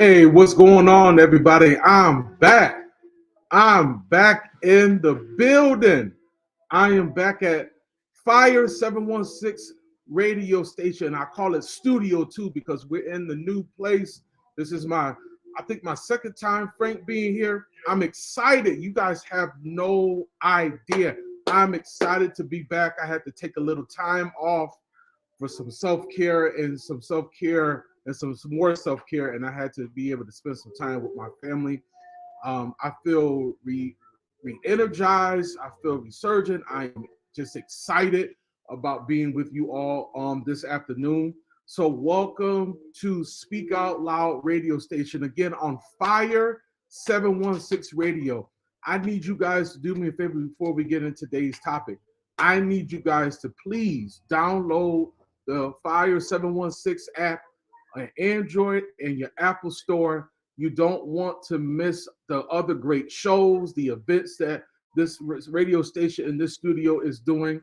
Hey, what's going on, everybody? I'm back. I'm back in the building. I am back at Fire 716 radio station. I call it studio too because we're in the new place. This is I think my second time Frank being here. I'm excited. You guys have no idea. I'm excited to be back. I had to take a little time off for some self-care and some more self-care, and I had to be able to spend some time with my family. I feel re-energized. I feel resurgent. I am just excited about being with you all this afternoon. So welcome to Speak Out Loud radio station again on Fire 716 Radio. I need you guys to do me a favor before we get into today's topic. I need you guys to please download the Fire 716 app on Android and your Apple Store. You don't want to miss the other great shows, the events that this radio station in this studio is doing.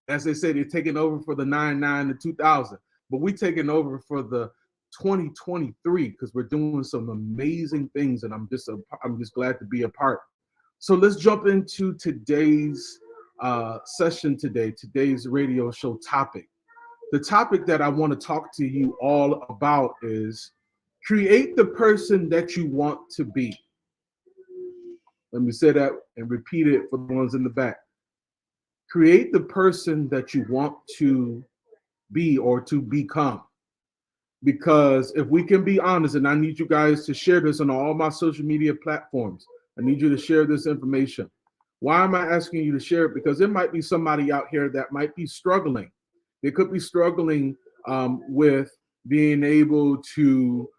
As they say, they're taking over for the 99 and 2000, but we're taking over for the 2023 because we're doing some amazing things, and I'm just glad to be a part. So let's jump into today's session today, today's radio show topic. The topic that I want to talk to you all about is create the person that you want to be. Let me say that and repeat it for the ones in the back. Create the person that you want to be or to become. Because if we can be honest, and I need you guys to share this on all my social media platforms, I need you to share this information. Why am I asking you to share it? Because there might be somebody out here that might be struggling. They could be struggling with being able to,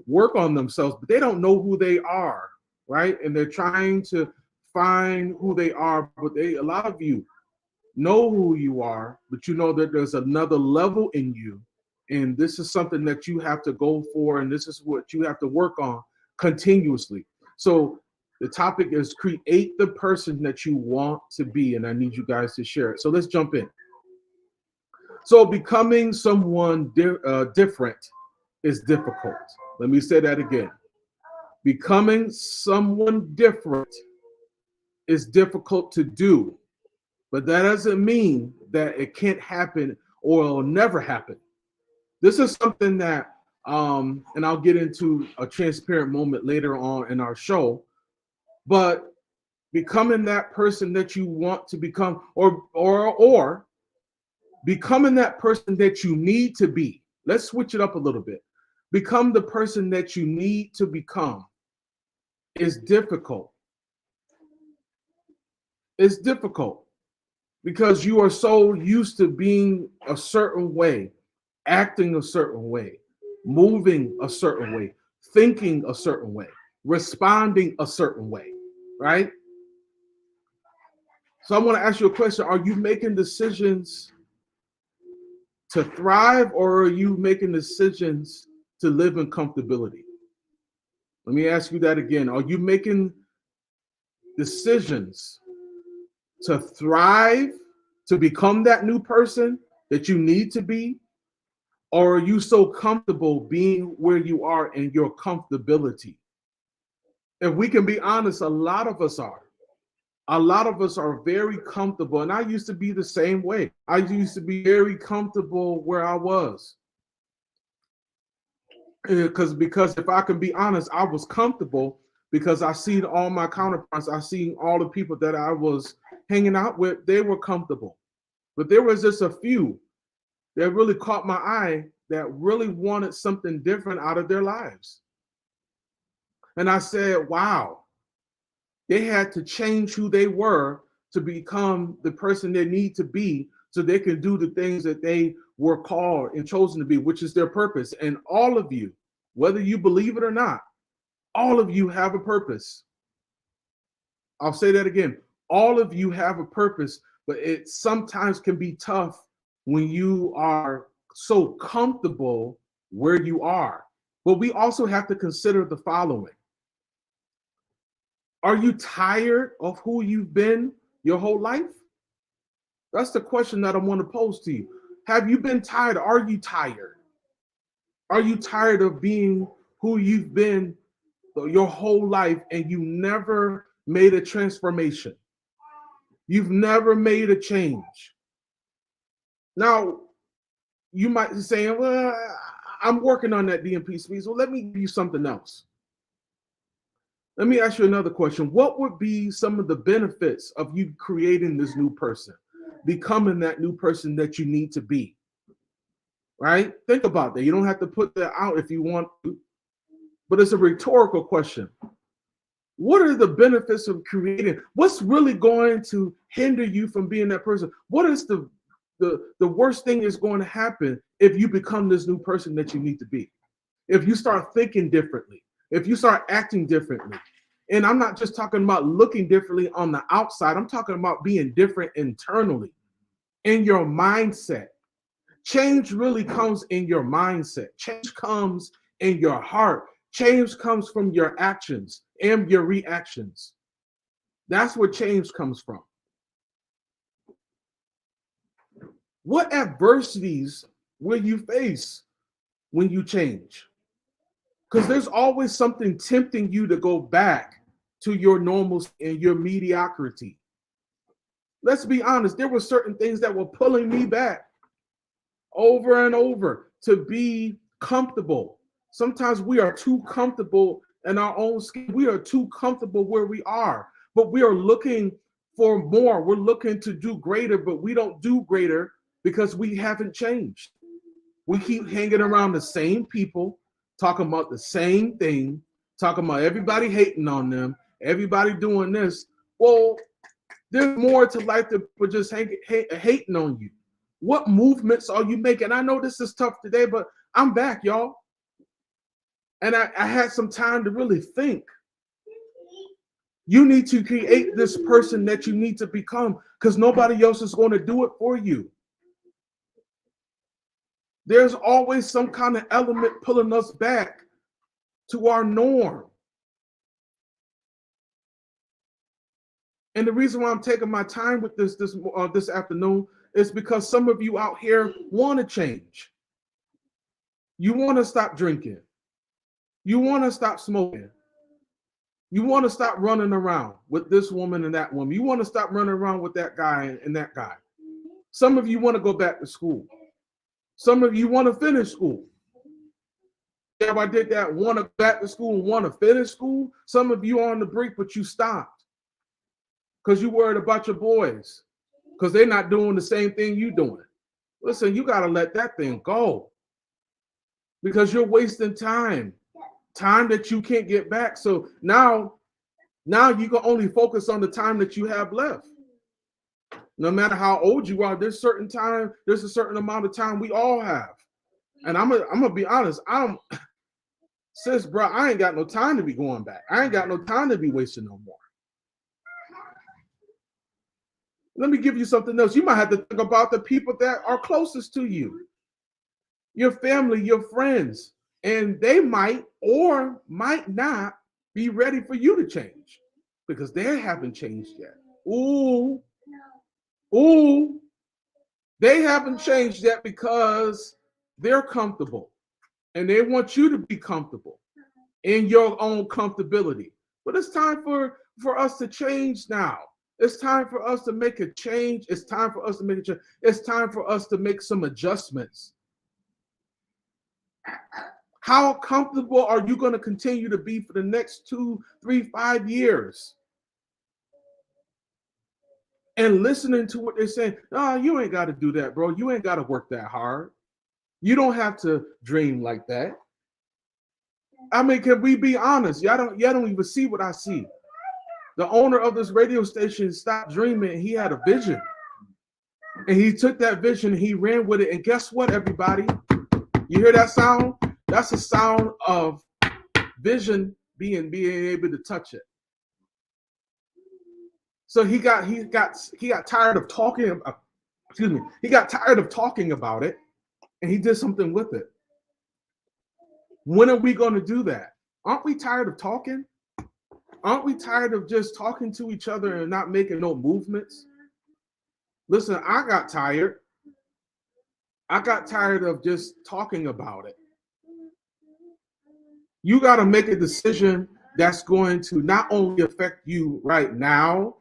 work on themselves, but they don't know who they are, right? And they're trying to find who they are, but a lot of you know who you are, but you know that there's another level in you, and this is something that you have to go for, and this is what you have to work on continuously. So the topic is create the person that you want to be, and I need you guys to share it. So let's jump in. So becoming someone different is difficult. Let me say that again. Becoming someone different is difficult to do, but that doesn't mean that it can't happen or it'll never happen. This is something that, and I'll get into a transparent moment later on in our show, but becoming that person that you want to become, or becoming that person that you need to be. Let's switch it up a little bit. Become the person that you need to become is difficult. It's difficult because you are so used to being a certain way, acting a certain way, moving a certain way, thinking a certain way, responding a certain way, right? So I want to ask you a question. Are you making decisions to thrive, or are you making decisions to live in comfortability? Let me ask you that again. Are you making decisions to thrive, to become that new person that you need to be? Or are you so comfortable being where you are in your comfortability? If we can be honest, a lot of us are. A lot of us are very comfortable, and I used to be the same way. I used to be very comfortable where I was. Because if I can be honest, I was comfortable because I seen all my counterparts, I seen all the people that I was hanging out with, they were comfortable. But there was just a few that really caught my eye that really wanted something different out of their lives. And I said, wow, they had to change who they were to become the person they need to be so they can do the things that they were called and chosen to be, which is their purpose. And all of you, whether you believe it or not, all of you have a purpose. I'll say that again. All of you have a purpose, but it sometimes can be tough when you are so comfortable where you are. But we also have to consider the following. Are you tired of who you've been your whole life? That's the question that I want to pose to you. Have you been tired? Are you tired? Are you tired of being who you've been your whole life and you never made a transformation? You've never made a change. Now, you might be saying, well, I'm working on that DMP speech. Well, let me give you something else. Let me ask you another question. What would be some of the benefits of you creating this new person, becoming that new person that you need to be? Right? Think about that. You don't have to put that out if you want to, but it's a rhetorical question. What are the benefits of creating? What's really going to hinder you from being that person? What is the worst thing that's going to happen if you become this new person that you need to be? If you start thinking differently, if you start acting differently. And I'm not just talking about looking differently on the outside. I'm talking about being different internally in your mindset. Change really comes in your mindset. Change comes in your heart. Change comes from your actions and your reactions. That's where change comes from. What adversities will you face when you change? Because there's always something tempting you to go back to your normalcy and your mediocrity. Let's be honest, there were certain things that were pulling me back over and over to be comfortable. Sometimes we are too comfortable in our own skin. We are too comfortable where we are, but we are looking for more. We're looking to do greater, but we don't do greater because we haven't changed. We keep hanging around the same people, talking about the same thing, talking about everybody hating on them, everybody doing this. Well, there's more to life than just hating on you. What movements are you making? I know this is tough today, but I'm back, y'all. And I had some time to really think. You need to create this person that you need to become because nobody else is going to do it for you. There's always some kind of element pulling us back to our norm. And the reason why I'm taking my time with this afternoon is because some of you out here want to change. You want to stop drinking. You want to stop smoking. You want to stop running around with this woman and that woman. You want to stop running around with that guy and that guy. Some of you want to go back to school. Some of you want to finish school. Yeah, I did that. Want to back to school and want to finish school. Some of you are on the brink, but you stopped because you worried about your boys because they're not doing the same thing you're doing. Listen, you got to let that thing go because you're wasting time that you can't get back. So now you can only focus on the time that you have left. No matter how old you are, there's a certain amount of time we all have. And I'm gonna be honest, sis, bro, I ain't got no time to be going back. I ain't got no time to be wasting no more. Let me give you something else. You might have to think about the people that are closest to you, your family, your friends, and they might or might not be ready for you to change because they haven't changed yet. Ooh, they haven't changed yet because they're comfortable and they want you to be comfortable in your own comfortability. But it's time for us to change now. It's time for us to make a change. It's time for us to make a change. It's time for us to make some adjustments. How comfortable are you going to continue to be for the next 2, 3, 5 years? And listening to what they're saying, oh, you ain't got to do that, bro. You ain't got to work that hard. You don't have to dream like that. I mean, can we be honest? Y'all don't even see what I see. The owner of this radio station stopped dreaming. He had a vision. And he took that vision and he ran with it. And guess what, everybody? You hear that sound? That's the sound of vision being able to touch it. So he got tired of talking. He got tired of talking about it, and he did something with it. When are we going to do that? Aren't we tired of talking? Aren't we tired of just talking to each other and not making no movements? Listen, I got tired. I got tired of just talking about it. You got to make a decision that's going to not only affect you right now,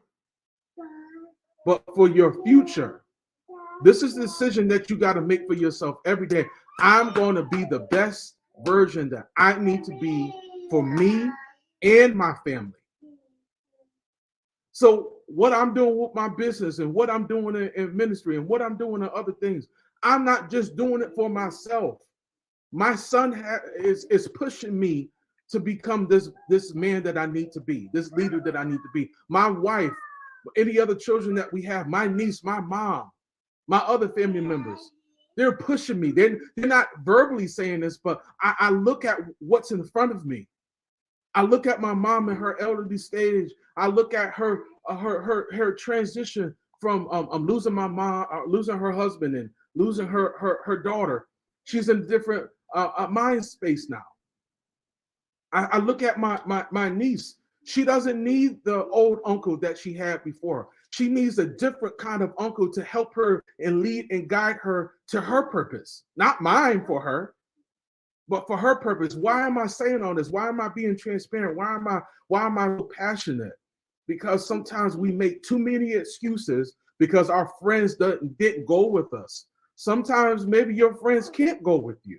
but for your future. This is the decision that you got to make for yourself every day. I'm going to be the best version that I need to be for me and my family. So what I'm doing with my business and what I'm doing in ministry and what I'm doing in other things, I'm not just doing it for myself. My son is pushing me to become this man that I need to be, this leader that I need to be. My wife, any other children that we have, my niece, my mom, my other family members, they're pushing me. They're not verbally saying this, but I look at what's in front of me. I look at my mom in her elderly stage. I look at her transition from losing my mom, losing her husband, and losing her daughter. She's in a different mind space now. I look at my niece. She doesn't need the old uncle that she had before. She needs a different kind of uncle to help her and lead and guide her to her purpose. Not mine for her, but for her purpose. Why am I saying all this? Why am I being transparent? Why am I so passionate? Because sometimes we make too many excuses because our friends didn't go with us. Sometimes maybe your friends can't go with you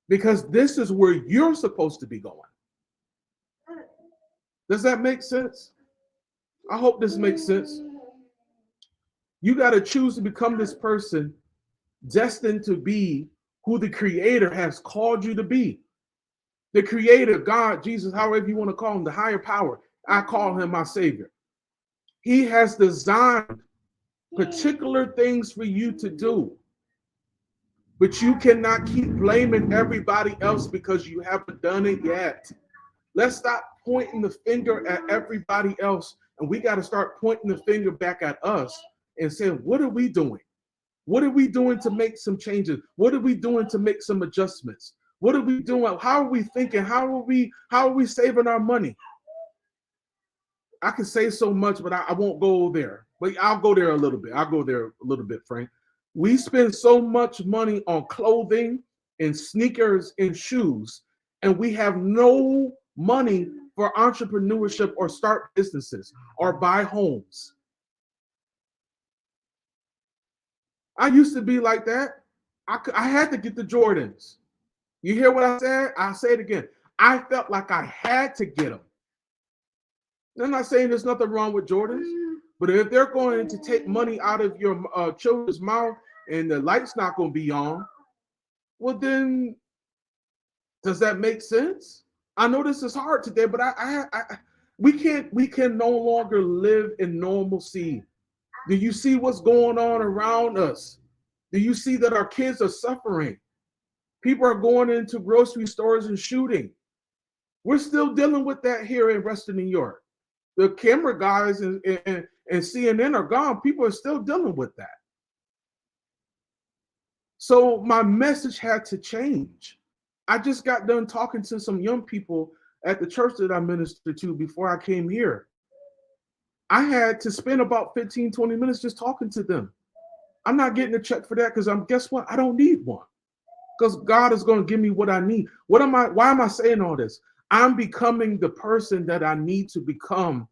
because this is where you're supposed to be going. Does that make sense? I hope this makes sense. You got to choose to become this person destined to be who the Creator has called you to be. The Creator, God, Jesus, however you want to call him, the higher power. I call him my Savior. He has designed particular things for you to do. But you cannot keep blaming everybody else because you haven't done it yet. Let's stop pointing the finger at everybody else, and we got to start pointing the finger back at us and saying, what are we doing? What are we doing to make some changes? What are we doing to make some adjustments? What are we doing? How are we thinking? How are we saving our money? I can say so much, but I won't go there. But I'll go there a little bit. I'll go there a little bit, Frank. We spend so much money on clothing and sneakers and shoes, and we have no money for entrepreneurship or start businesses or buy homes. I used to be like that. I had to get the Jordans. You hear what I said? I'll say it again. I felt like I had to get them. I'm not saying there's nothing wrong with Jordans, but if they're going to take money out of your children's mouth and the light's not going to be on, well then, does that make sense? I know this is hard today, but we can no longer live in normalcy. Do you see what's going on around us? Do you see that our kids are suffering? People are going into grocery stores and shooting. We're still dealing with that here in Western New York. The camera guys and CNN are gone. People are still dealing with that. So my message had to change. I just got done talking to some young people at the church that I ministered to before I came here. I had to spend about 15, 20 minutes just talking to them. I'm not getting a check for that because guess what? I don't need one. Because God is going to give me what I need. Why am I saying all this? I'm becoming the person that I need to become,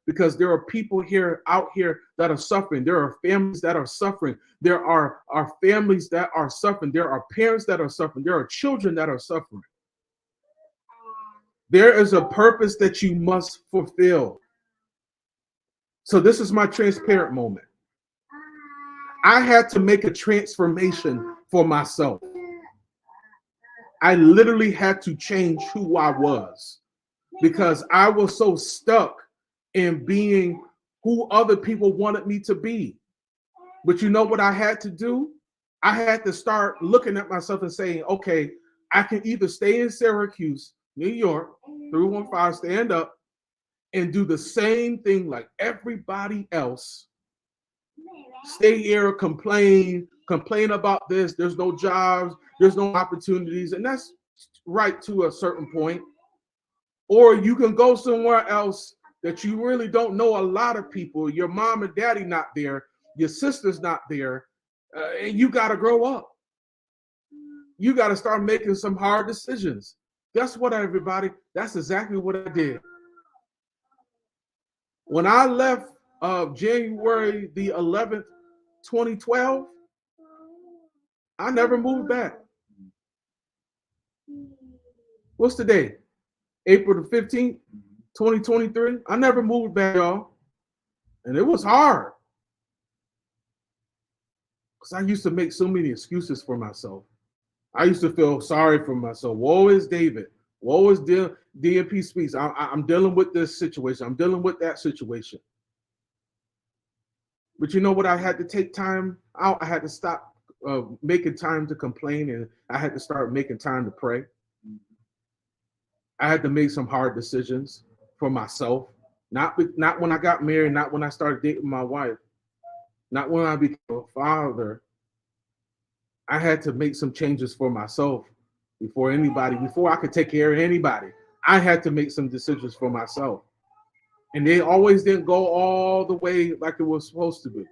because there are people out here that are suffering. There are families that are suffering. There are families that are suffering. There are parents that are suffering. There are children that are suffering. There is a purpose that you must fulfill. So this is my transparent moment. I had to make a transformation for myself. I literally had to change who I was because I was so stuck in being who other people wanted me to be. But you know what I had to do? I had to start looking at myself and saying, okay, I can either stay in Syracuse, New York, 315, stand up, and do the same thing like everybody else. Stay here, complain about this. There's no jobs, there's no opportunities, and that's right to a certain point. Or you can go somewhere else that you really don't know a lot of people. Your mom and daddy not there, your sister's not there, and you got to grow up. You got to start making some hard decisions. Guess what, everybody? That's exactly what I did. When I left January the 11th, 2012, I never moved back. What's the date? April the 15th, 2023. I never moved back, y'all. And it was hard. Because I used to make so many excuses for myself. I used to feel sorry for myself. Woe is David. Woe is DMP Speaks. I'm dealing with this situation. I'm dealing with that situation. But you know what? I had to take time out. I had to stop making time to complain, and I had to start making time to pray. I had to make some hard decisions for myself. Not when I got married, not when I started dating my wife, not when I became a father. I had to make some changes for myself before I could take care of anybody. I had to make some decisions for myself. And they always didn't go all the way like it was supposed to be.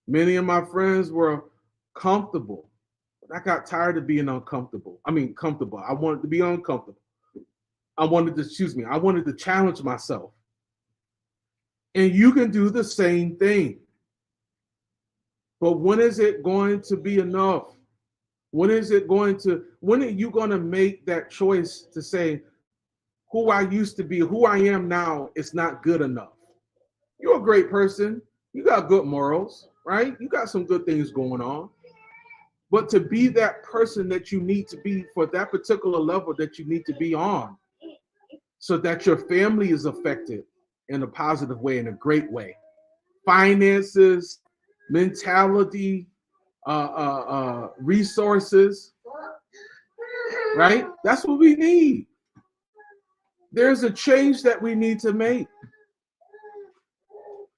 Many of my friends were comfortable. I got tired of being uncomfortable. Comfortable. I wanted to be uncomfortable. I wanted to challenge myself. And you can do the same thing. But when is it going to be enough? When are you going to make that choice to say, who I used to be, who I am now, is not good enough? You're a great person. You got good morals, right? You got some good things going on. But to be that person that you need to be for that particular level that you need to be on, so that your family is affected in a positive way, in a great way. Finances, mentality, resources, right? That's what we need. There's a change that we need to make.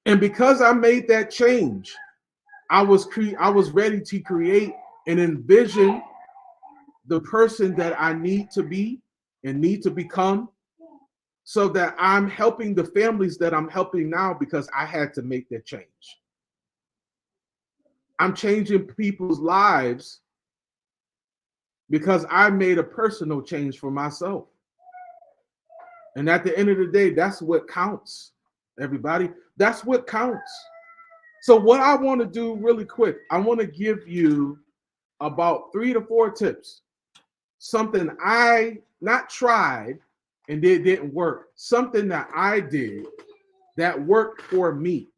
And because I made that change, I was ready to create and envision the person that I need to be and need to become, so that I'm helping the families that I'm helping now because I had to make that change. I'm changing people's lives because I made a personal change for myself. And at the end of the day, that's what counts, everybody. That's what counts. So what I want to do really quick, I want to give you about 3 to 4 tips. Something I not tried and it didn't work. Something that I did that worked for me.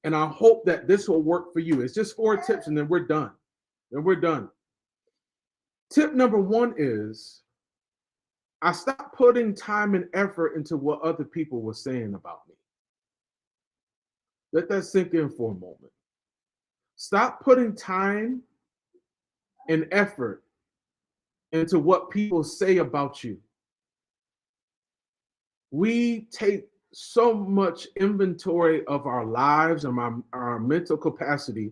And I hope that this will work for you. It's just 4 tips and then we're done. Tip number 1 is I stopped putting time and effort into what other people were saying about me. Let that sink in for a moment. Stop putting time and effort into what people say about you. We take so much inventory of our lives and our mental capacity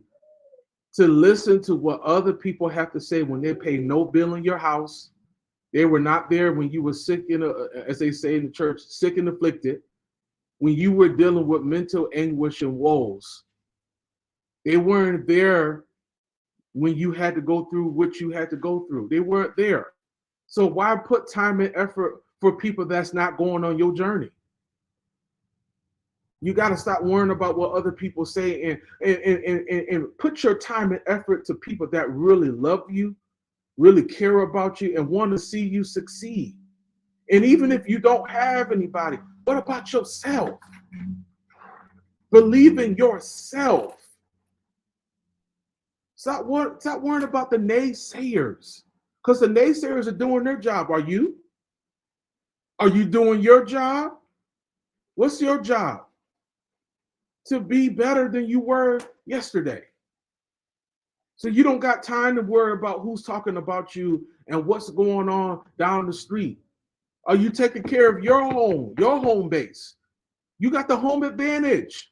to listen to what other people have to say when they pay no bill in your house. They were not there when you were sick, as they say in the church, sick and afflicted, when you were dealing with mental anguish and woes. They weren't there when you had to go through what you had to go through. They weren't there. So why put time and effort for people that's not going on your journey? You got to stop worrying about what other people say and put your time and effort to people that really love you, really care about you, and want to see you succeed. And even if you don't have anybody, what about yourself? Believe in yourself. Stop worrying about the naysayers, because the naysayers are doing their job. Are you? Are you doing your job? What's your job? To be better than you were yesterday. So you don't got time to worry about who's talking about you and what's going on down the street. Are you taking care of your home base? You got the home advantage.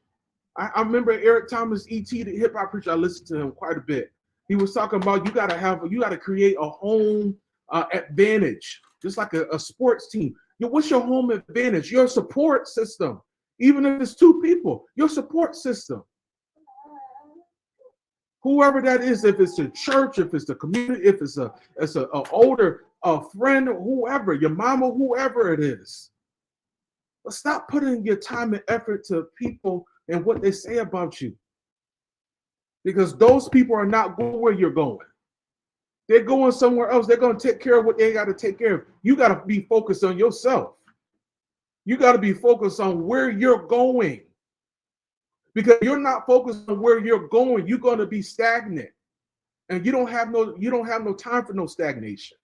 I remember Eric Thomas, E.T., the hip hop preacher. I listened to him quite a bit. He was talking about you got to create a home advantage, just like a sports team. What's your home advantage? Your support system. Even if it's 2 people, your support system. Whoever that is, if it's the church, if it's the community, if it's a older friend, whoever, your mama, whoever it is. But stop putting your time and effort to people and what they say about you. Because those people are not going where you're going. They're going somewhere else. They're going to take care of what they got to take care of. You got to be focused on yourself. You got to be focused on where you're going. Because you're not focused on where you're going, you're going to be stagnant. And you don't have no time for no stagnation.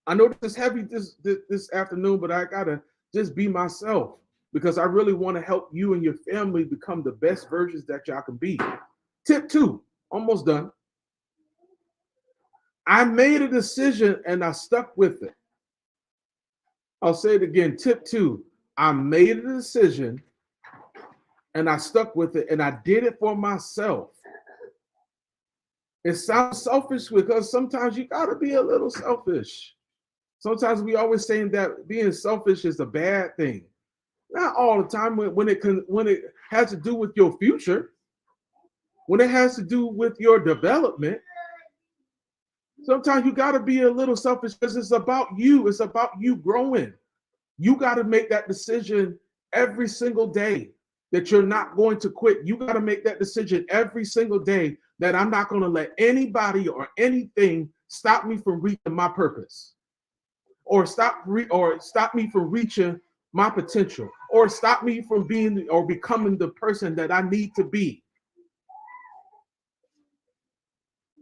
I know this is heavy this afternoon, but I got to just be myself because I really want to help you and your family become the best versions that y'all can be. Tip 2, almost done. I made a decision and I stuck with it. I'll say it again. Tip 2, I made a decision and I stuck with it and I did it for myself. It sounds selfish because sometimes you got to be a little selfish. Sometimes we always saying that being selfish is a bad thing. Not all the time when it has to do with your future, when it has to do with your development. Sometimes you got to be a little selfish because it's about you. It's about you growing. You got to make that decision every single day that you're not going to quit. You got to make that decision every single day that I'm not going to let anybody or anything stop me from reaching my purpose, or stop me from reaching my potential, or stop me from being or becoming the person that I need to be.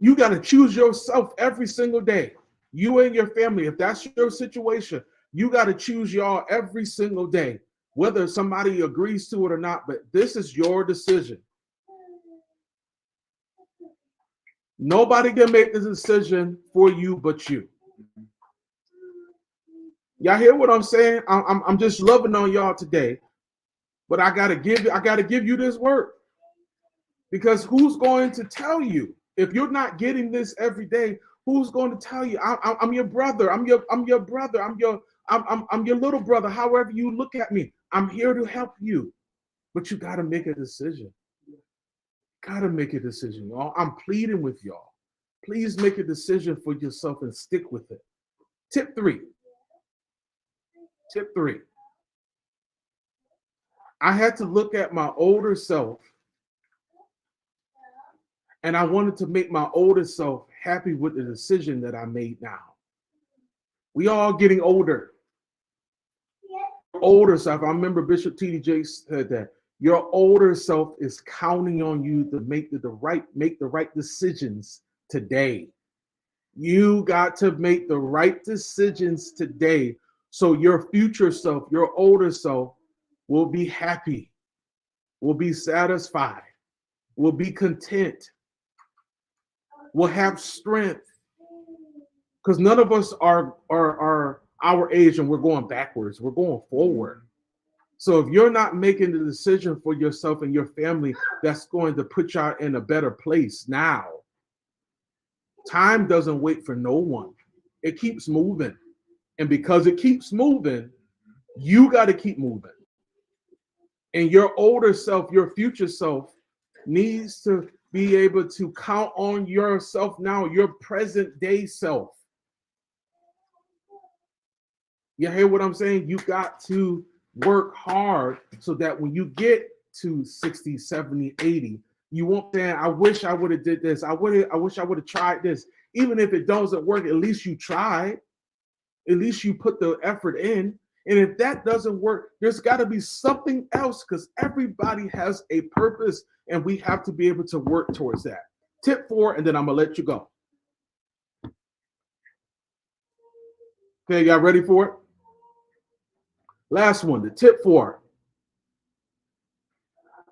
You got to choose yourself every single day. You and your family, if that's your situation, you got to choose y'all every single day, whether somebody agrees to it or not, but this is your decision. Nobody can make the decision for you but you. Y'all hear what I'm saying? I'm just loving on y'all today, but I gotta give you this word, because who's going to tell you if you're not getting this every day? Who's going to tell you? I'm your brother. I'm your brother. I'm your little brother. However you look at me, I'm here to help you, but you got to make a decision. Got to make a decision, y'all. I'm pleading with y'all. Please make a decision for yourself and stick with it. Tip 3. I had to look at my older self, and I wanted to make my older self happy with the decision that I made now. We all getting older. Older self. I remember Bishop T.D. Jakes said that your older self is counting on you to make the right decisions today. You got to make the right decisions today, so your future self, your older self, will be happy, will be satisfied, will be content, will have strength. Because none of us are our age and we're going backwards. We're going forward. So if you're not making the decision for yourself and your family that's going to put you in a better place now, time doesn't wait for no one. It keeps moving. And because it keeps moving, you got to keep moving. And your older self, your future self, needs to be able to count on yourself now, your present day self. You hear what I'm saying? You got to work hard so that when you get to 60, 70, 80, you won't say, I wish I would have did this. I wish I would have tried this. Even if it doesn't work, at least you tried. At least you put the effort in. And if that doesn't work, there's got to be something else, because everybody has a purpose and we have to be able to work towards that. Tip 4, and then I'm going to let you go. Okay, y'all ready for it? Last one, the tip 4.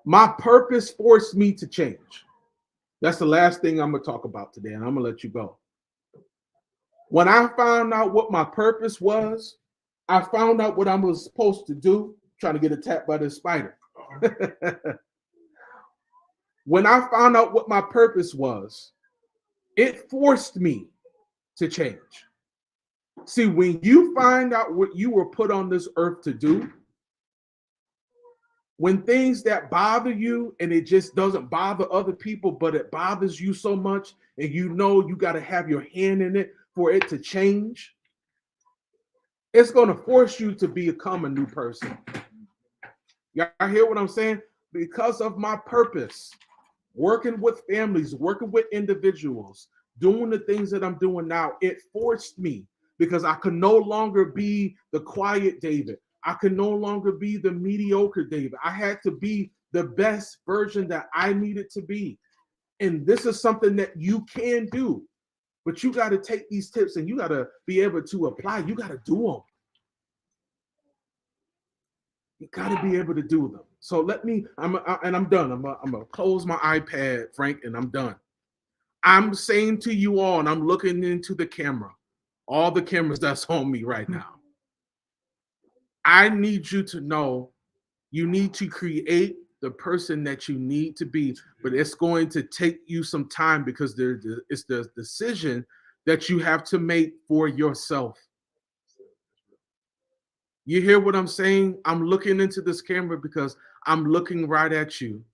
My purpose forced me to change. That's the last thing I'm going to talk about today, and I'm going to let you go. When I found out what my purpose was, I found out what I was supposed to do, trying to get attacked by this spider. When I found out what my purpose was, it forced me to change. See, when you find out what you were put on this earth to do, When things that bother you and it just doesn't bother other people, but it bothers you so much, and you know you got to have your hand in it for it to change, it's going to force you to become a new person. Y'all hear what I'm saying? Because of my purpose, working with families, working with individuals, doing the things that I'm doing now, it forced me, because I could no longer be the quiet David. I could no longer be the mediocre David. I had to be the best version that I needed to be. And this is something that you can do, but you got to take these tips and you got to be able to apply. You got to do them. You got to be able to do them. So I'm done. I'm gonna close my iPad, Frank, and I'm done. I'm saying to you all, and I'm looking into the camera, all the cameras that's on me right now. I need you to know you need to create the person that you need to be, but it's going to take you some time, because it's the decision that you have to make for yourself. You hear what I'm saying? I'm looking into this camera because I'm looking right at you.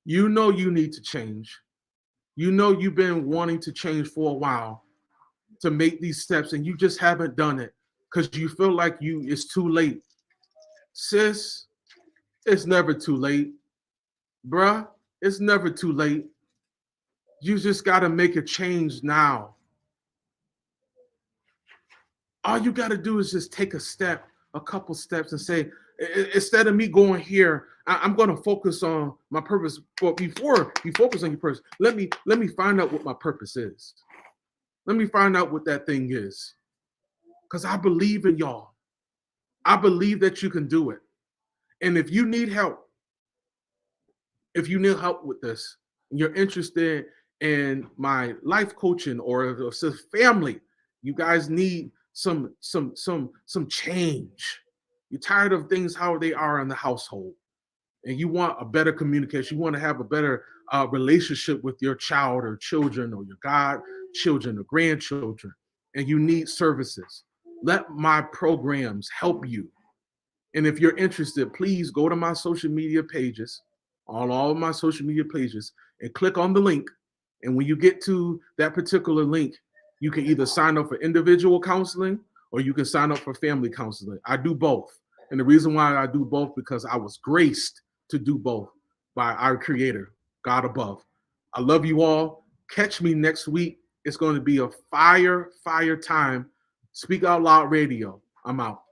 You know you need to change. You know you've been wanting to change for a while, to make these steps, and you just haven't done it because you feel like it's too late. Sis, it's never too late. Bruh, it's never too late. You just got to make a change now. All you got to do is just take a couple steps, and say, instead of me going here, I'm going to focus on my purpose. But before you focus on your purpose, let me find out what my purpose is. Let me find out what that thing is. Because I believe in y'all. I believe that you can do it. And if you need help with this, and you're interested in my life coaching, or if it's a family, you guys need some change. You're tired of things how they are in the household, and you want a better communication. You want to have a better relationship with your child or children, or your godchildren or grandchildren, and you need services. Let my programs help you. And if you're interested, please go to my social media pages, all of my social media pages, and click on the link. And when you get to that particular link, you can either sign up for individual counseling, or you can sign up for family counseling. I do both. And the reason why I do both, because I was graced to do both by our Creator, God above. I love you all. Catch me next week. It's going to be a fire time. Speak Out Loud Radio. I'm out.